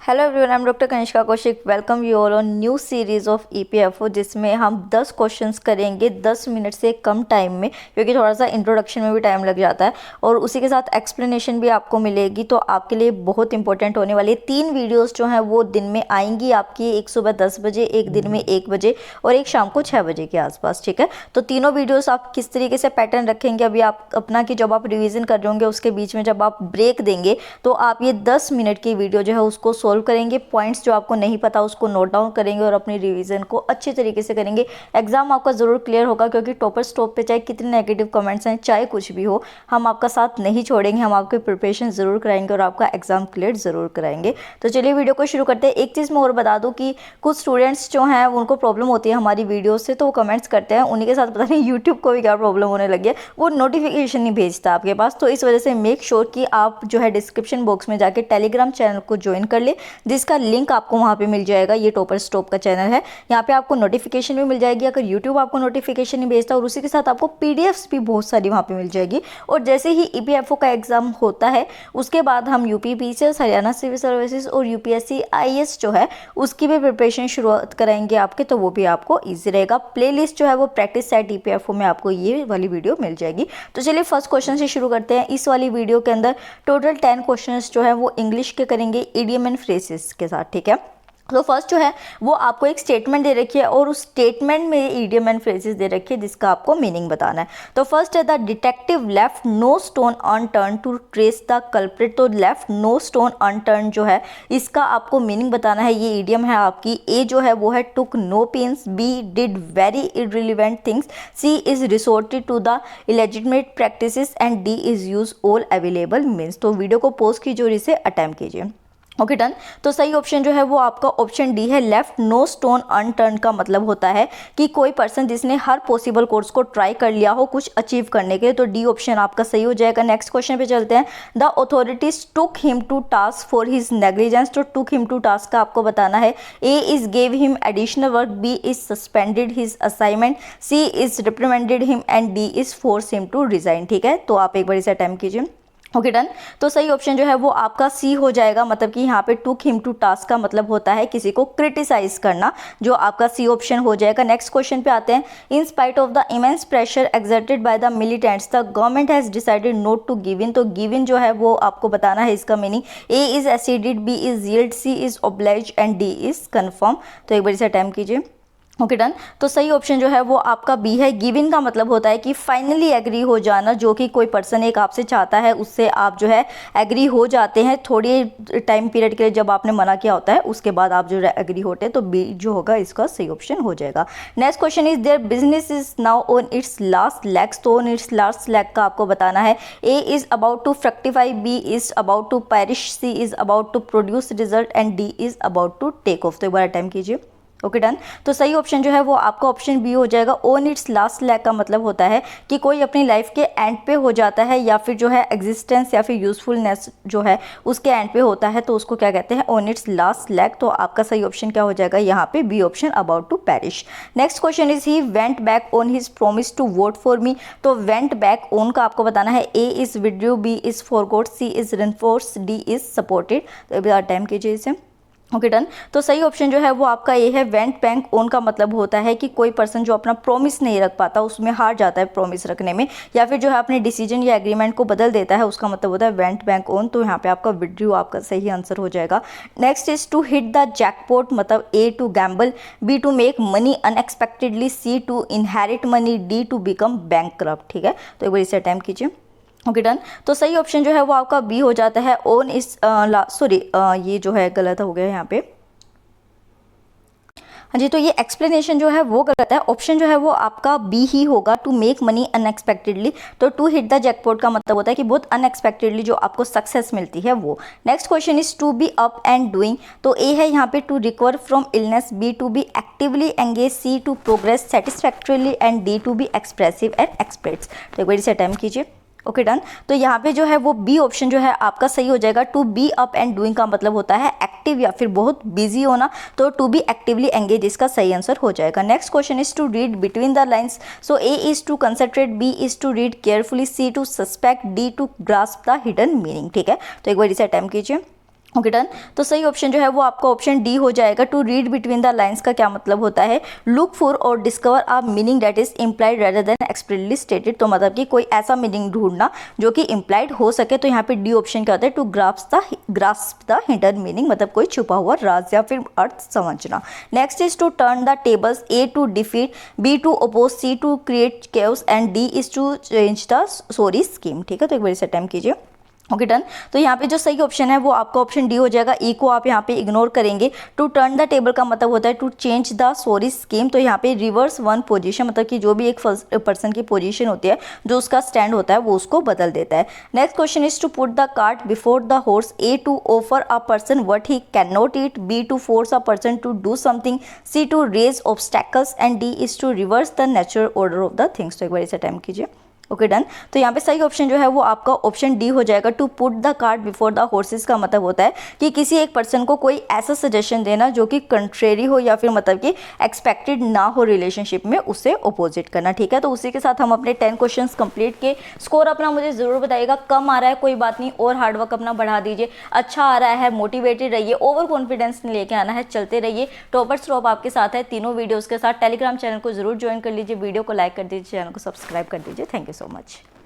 Hello everyone, I am doctor Kanishka Kaushik. Welcome you all on new series of EPFO, जिसमें हम 10 questions करेंगे 10 minute से कम time में, क्योंकि थोड़ा सा इंट्रोडक्शन में भी टाइम लग जाता है और उसी के साथ एक्सप्लेनेशन भी आपको मिलेगी। तो आपके लिए बहुत इंपॉर्टेंट होने वाली है। 3 वीडियोज़ जो हैं वो दिन में आएंगी आपकी, एक सुबह 10 बजे, एक दिन में 1 बजे और एक शाम को 6 बजे के आसपास। ठीक है, तो तीनों वीडियोज़ आप किस तरीके से पैटर्न रखेंगे अभी आप अपना, कि जब आप रिविज़न कर रहे होंगे उसके बीच में जब आप ब्रेक देंगे तो आप ये 10 मिनट की वीडियो जो है उसको सोल्व करेंगे। पॉइंट्स जो आपको नहीं पता उसको नोट डाउन करेंगे और अपनी रिवीजन को अच्छे तरीके से करेंगे। एग्जाम आपका ज़रूर क्लियर होगा, क्योंकि टॉपर स्टॉप पे चाहे कितने नेगेटिव कमेंट्स हैं, चाहे कुछ भी हो, हम आपका साथ नहीं छोड़ेंगे। हम आपकी प्रिपरेशन ज़रूर कराएंगे और आपका एग्जाम क्लियर ज़रूर कराएंगे। तो चलिए वीडियो को शुरू करते हैं। एक चीज़ मैं और बता दूँ कि कुछ स्टूडेंट्स जो हैं उनको प्रॉब्लम होती है हमारी वीडियो से, तो वो कमेंट्स करते हैं। उन्हीं के साथ पता नहीं यूट्यूब को भी क्या प्रॉब्लम होने लगी है, वो नोटिफिकेशन नहीं भेजता आपके पास। तो इस वजह से मेक श्योर कि आप जो है डिस्क्रिप्शन बॉक्स में जाके टेलीग्राम चैनल को ज्वाइन कर ले, जिसका लिंक आपको वहाँ पे मिल जाएगा। ये टॉपर स्टॉप का चैनल है, यहाँ पे आपको नोटिफिकेशन भी मिल जाएगी अगर यूट्यूब आपको नोटिफिकेशन नहीं भेजता, और उसी के साथ आपको पीडीएफ्स भी बहुत सारी वहाँ पे मिल जाएगी। और जैसे ही ईपीएफओ का एग्जाम होता है उसके बाद हम UP PCS, Haryana civil services और यूपीएससी आईएएस जो है उसकी भी प्रिपरेशन शुरुआत कराएंगे आपके, तो वो भी आपको ईजी रहेगा। प्लेलिस्ट जो है वो प्रैक्टिस सेट ईपीएफओ में आपको ये वाली वीडियो मिल जाएगी। तो चलिए फर्स्ट क्वेश्चन से शुरू करते हैं। इस वाली वीडियो के अंदर टोटल 10 क्वेश्चन जो है वो इंग्लिश के करेंगे, इडियम एंड फ्रेजेस के साथ। ठीक है, तो फर्स्ट जो है वो आपको एक स्टेटमेंट दे रखी है और उस स्टेटमेंट में इडियम एंड फ्रेजेस दे रखी है जिसका आपको मीनिंग बताना है। तो फर्स्ट है the detective left no stone unturned to trace the culprit. तो लेफ्ट नो स्टोन अनटर्न जो है इसका आपको मीनिंग बताना है। ये इडियम है आपकी। ए जो है वो है took no pains, B did very irrelevant things, C is resorted to the illegitimate practices and D is use all available means. तो वीडियो को पॉज कीजिए और इसे अटेम्प्ट कीजिए। Okay done. तो सही ऑप्शन जो है वो आपका ऑप्शन डी है। लेफ्ट नो स्टोन अनटर्न का मतलब होता है कि कोई पर्सन जिसने हर पॉसिबल कोर्स को ट्राई कर लिया हो कुछ अचीव करने के लिए, तो डी ऑप्शन आपका सही हो जाएगा। नेक्स्ट क्वेश्चन पे चलते हैं। The authorities took him to task for his negligence. तो टुक हिम टू टास्क का आपको बताना है। A is gave him additional work, B is suspended his assignment, C is reprimanded him and D is force him to resign. ठीक है, तो आप एक बार इसे अटेम्प्ट कीजिए। Okay done. तो सही ऑप्शन जो है वो आपका सी हो जाएगा। मतलब कि यहाँ पे टुक हिम टू टास्क का मतलब होता है किसी को क्रिटिसाइज करना, जो आपका सी ऑप्शन हो जाएगा। नेक्स्ट क्वेश्चन पे आते हैं। In spite of the immense pressure exerted by the militants the government has decided not to give in. तो गिव इन जो है वो आपको बताना है इसका meaning. A is acceded, B is yield, C is oblige and D is confirm. तो एक बार इसे अटेम्प्ट कीजिए। Okay done. तो सही ऑप्शन जो है वो आपका बी है। गिवन का मतलब होता है कि फाइनली एग्री हो जाना, जो कि कोई पर्सन एक आपसे चाहता है उससे आप जो है एग्री हो जाते हैं थोड़ी टाइम पीरियड के लिए, जब आपने मना किया होता है उसके बाद आप जो है एग्री होते हैं। तो बी जो होगा इसका सही ऑप्शन हो जाएगा। Next question is their business is now on its last legs. तो ऑन इट्स लास्ट लेग का आपको बताना है। A is about to fructify, B is about to perish, C is about to produce result and D is about to take off. तो एक बार attempt कीजिए। Okay done. तो सही ऑप्शन जो है वो आपका ऑप्शन बी हो जाएगा। ऑन इट्स लास्ट लेग का मतलब होता है कि कोई अपनी लाइफ के एंड पे हो जाता है, या फिर जो है एग्जिस्टेंस या फिर यूजफुलनेस जो है उसके एंड पे होता है, तो उसको क्या कहते हैं, ऑन इट्स लास्ट लेग। तो आपका सही ऑप्शन क्या हो जाएगा यहाँ पे, B option, about to perish. Next question is he went back on his promise to vote for me. तो वेंट बैक ऑन का आपको बताना है। A is withdrew, B is forgot, C is reinforce, D is supported. तो एक बार time कीजिए इसे। Okay done. तो सही ऑप्शन जो है वो आपका ये है। वेंट बैंक ऑन का मतलब होता है कि कोई पर्सन जो अपना प्रॉमिस नहीं रख पाता, उसमें हार जाता है प्रॉमिस रखने में, या फिर जो है अपने डिसीजन या एग्रीमेंट को बदल देता है, उसका मतलब होता है वेंट बैंक ऑन। तो यहाँ पे आपका विड्रू आपका सही आंसर हो जाएगा। Next is to hit the jackpot, मतलब A to gamble, B to make money unexpectedly, C to inherit money, D to become bankrupt. ठीक है, तो एक बार इसे अटेम्प्ट कीजिए। Okay done. तो सही ऑप्शन जो है वो आपका बी हो जाता है। ऑन इस ये जो है गलत हो गया यहाँ पे। हाँ जी, तो ये एक्सप्लेनेशन जो है वो गलत है। ऑप्शन जो है वो आपका बी ही होगा, टू मेक मनी अनएक्सपेक्टेडली। तो टू हिट द जैकपॉट का मतलब होता है कि बहुत अनएक्सपेक्टेडली जो आपको सक्सेस मिलती है वो। Next question is to be up and doing. तो ए है यहाँ पे to recover from illness, B to be actively engage, C to progress satisfactorily and D to be expressive and express. तो एक बार इसे अटेम्प्ट कीजिए। Okay done. तो यहाँ पे जो है वो बी ऑप्शन जो है आपका सही हो जाएगा। To be up and doing का मतलब होता है एक्टिव या फिर बहुत बिजी होना, तो टू बी एक्टिवली एंगेज इसका सही आंसर हो जाएगा। Next question is to read between the lines. So A is to concentrate, B is to read carefully, C to suspect, D to grasp the hidden meaning. ठीक है, तो एक बार इसे अटेम्प्ट कीजिए। Okay done. तो सही ऑप्शन जो है वो आपका ऑप्शन डी हो जाएगा। To read between the lines का क्या मतलब होता है? लुक फॉर और discover a meaning that is implied rather than expressly stated. तो मतलब कि कोई ऐसा मीनिंग ढूंढना जो कि इम्प्लाइड हो सके। तो यहाँ पे डी ऑप्शन क्या होता है? To grasp the hidden meaning, मतलब कोई छुपा हुआ राज या फिर अर्थ समझना। Next is to turn the tables, A to defeat, B to oppose, C to create chaos and D is to change the story scheme. ठीक है, तो एक बार इसे अटेम्प्ट कीजिए। Okay done. तो यहाँ पे जो सही ऑप्शन है वो आपका ऑप्शन डी हो जाएगा। ई को आप यहाँ पे इग्नोर करेंगे। टू टर्न द टेबल का मतलब होता है to change the story scheme. तो यहाँ पे रिवर्स वन पोजीशन, मतलब कि जो भी एक पर्सन की पोजीशन होती है, जो उसका स्टैंड होता है, वो उसको बदल देता है। Next question is to put the cart before the horse, A to offer a person what he can not eat, B to force a person to do something, C to raise obstacles and D is to reverse the natural order of the things. तो एक बार इसे attempt कीजिए। Okay done. तो यहाँ पे सही option जो है वो आपका ऑप्शन डी हो जाएगा। To put the cart before the horses का मतलब होता है कि किसी एक पर्सन को कोई ऐसा सजेशन देना जो कि कंट्रेरी हो या फिर मतलब कि एक्सपेक्टेड ना हो रिलेशनशिप में, उससे अपोजिट करना। ठीक है, तो उसी के साथ हम अपने 10 क्वेश्चंस कंप्लीट किए। स्कोर अपना मुझे ज़रूर बताइएगा। कम आ रहा है कोई बात नहीं, और हार्डवर्क अपना बढ़ा दीजिए। अच्छा आ रहा है, मोटिवेटेड रहिए, ओवर कॉन्फिडेंस नहीं लेके आना है, चलते रहिए। टॉपर्स टॉप आपके साथ है तीनों वीडियोज़ के साथ। टेलीग्राम चैनल को जरूर ज्वाइन कर लीजिए, वीडियो को लाइक कर दीजिए, चैनल को सब्सक्राइब कर दीजिए। Thank you so much.